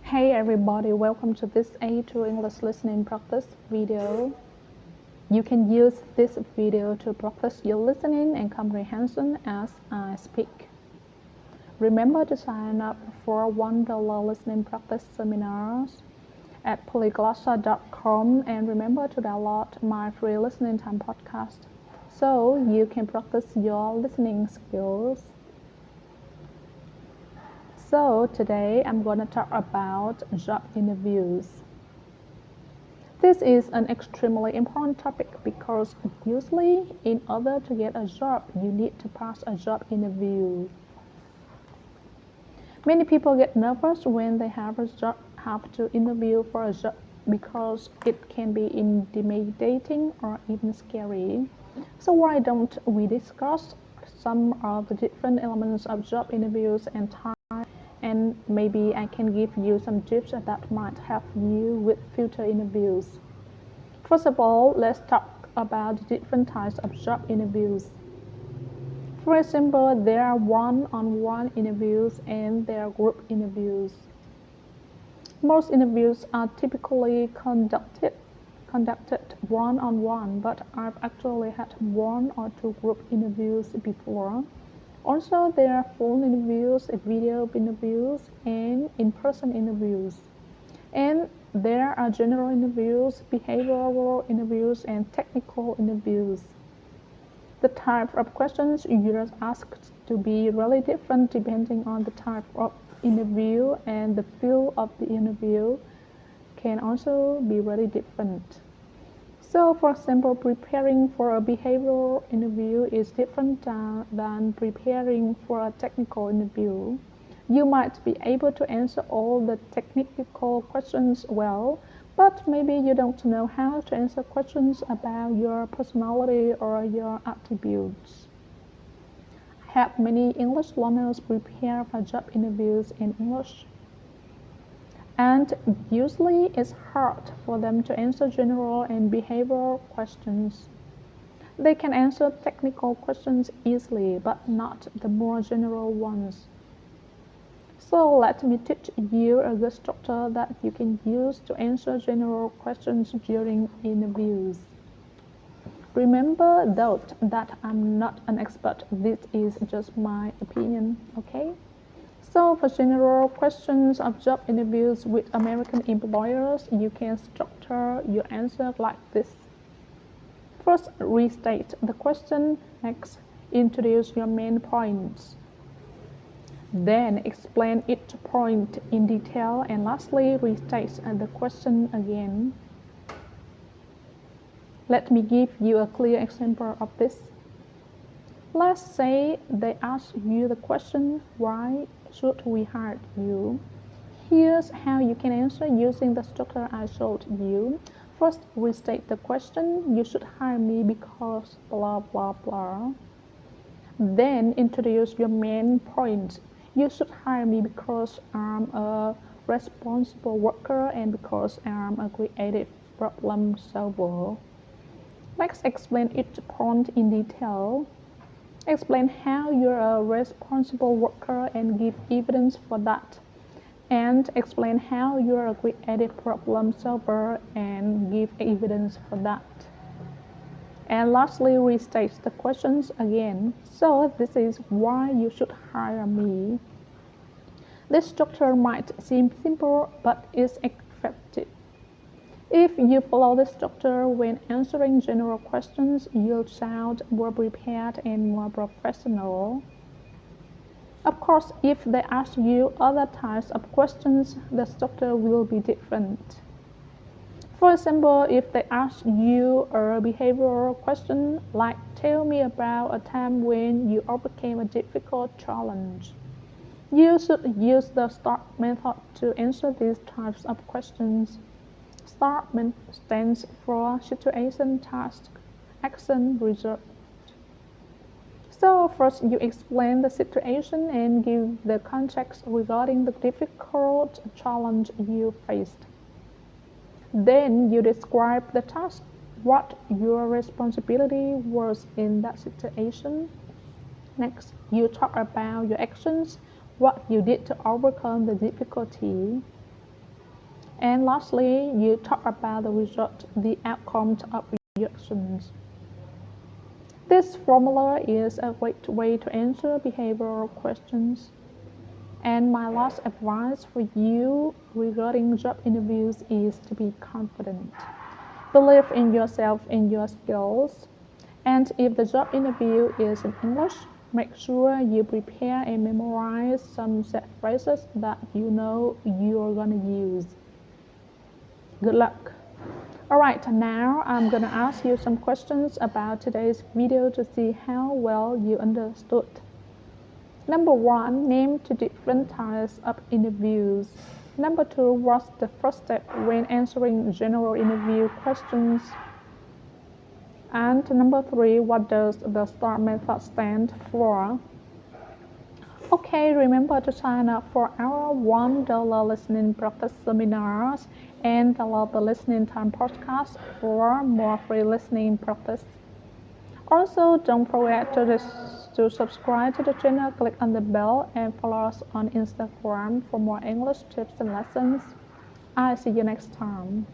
Hey everybody, welcome to this A2 English listening practice video. You can use this video to practice your listening and comprehension as I speak. Remember to sign up for $1 listening practice seminars at polyglossa.com and remember to download my free listening time podcast so you can practice your listening skills. So today I'm going to talk about job interviews. This is an extremely important topic because usually in order to get a job you need to pass a job interview. Many people get nervous when they have to interview for a job because it can be intimidating or even scary. So why don't we discuss some of the different elements of job interviews and maybe I can give you some tips that might help you with future interviews. First of all, let's talk about the different types of job interviews. For example, there are one-on-one interviews and there are group interviews. Most interviews are typically conducted one-on-one, but I've actually had one or two group interviews before. Also, there are phone interviews, video interviews, and in-person interviews. And there are general interviews, behavioral interviews, and technical interviews. The type of questions you're asked to be really different depending on the type of interview, and the field of the interview can also be really different. So, for example, preparing for a behavioral interview is different than preparing for a technical interview. You might be able to answer all the technical questions well, but maybe you don't know how to answer questions about your personality or your attributes. I have many English learners prepare for job interviews in English. And usually it's hard for them to answer general and behavioral questions. They can answer technical questions easily, but not the more general ones. So let me teach you a good structure that you can use to answer general questions during interviews. Remember though that I'm not an expert, this is just my opinion, okay? So for general questions of job interviews with American employers, you can structure your answer like this. First, restate the question. Next, introduce your main points. Then explain each point in detail, and lastly, restate the question again. Let me give you a clear example of this. Let's say they ask you the question, why should we hire you? Here's how you can answer using the structure I showed you. First, restate the question, you should hire me because blah blah blah. Then introduce your main points. You should hire me because I'm a responsible worker and because I'm a creative problem solver. Let's explain each point in detail. Explain how you're a responsible worker and give evidence for that. And explain how you're a creative problem solver and give evidence for that. And lastly, restate the questions again. So this is why you should hire me. This structure might seem simple, but is effective. If you follow this structure when answering general questions, you'll sound more prepared and more professional. Of course, if they ask you other types of questions, the structure will be different. For example, if they ask you a behavioral question like tell me about a time when you overcame a difficult challenge, you should use the STAR method to answer these types of questions. STAR stands for situation, task, action, result. So first you explain the situation and give the context regarding the difficult challenge you faced. Then you describe the task, what your responsibility was in that situation. Next, you talk about your actions, what you did to overcome the difficulty. And lastly, you talk about the result, the outcomes of your actions. This formula is a great way to answer behavioral questions. And my last advice for you regarding job interviews is to be confident. Believe in yourself and your skills. And if the job interview is in English, make sure you prepare and memorize some set phrases that you know you're gonna use. Good luck! Alright, now I'm gonna ask you some questions about today's video to see how well you understood. Number 1, name 2 different types of interviews. Number 2, what's the first step when answering general interview questions? And number 3, what does the STAR method stand for? Okay, remember to sign up for our $1 listening practice seminars and download the Listening Time podcast for more free listening practice. Also, don't forget to subscribe to the channel, click on the bell, and follow us on Instagram for more English tips and lessons. I'll see you next time.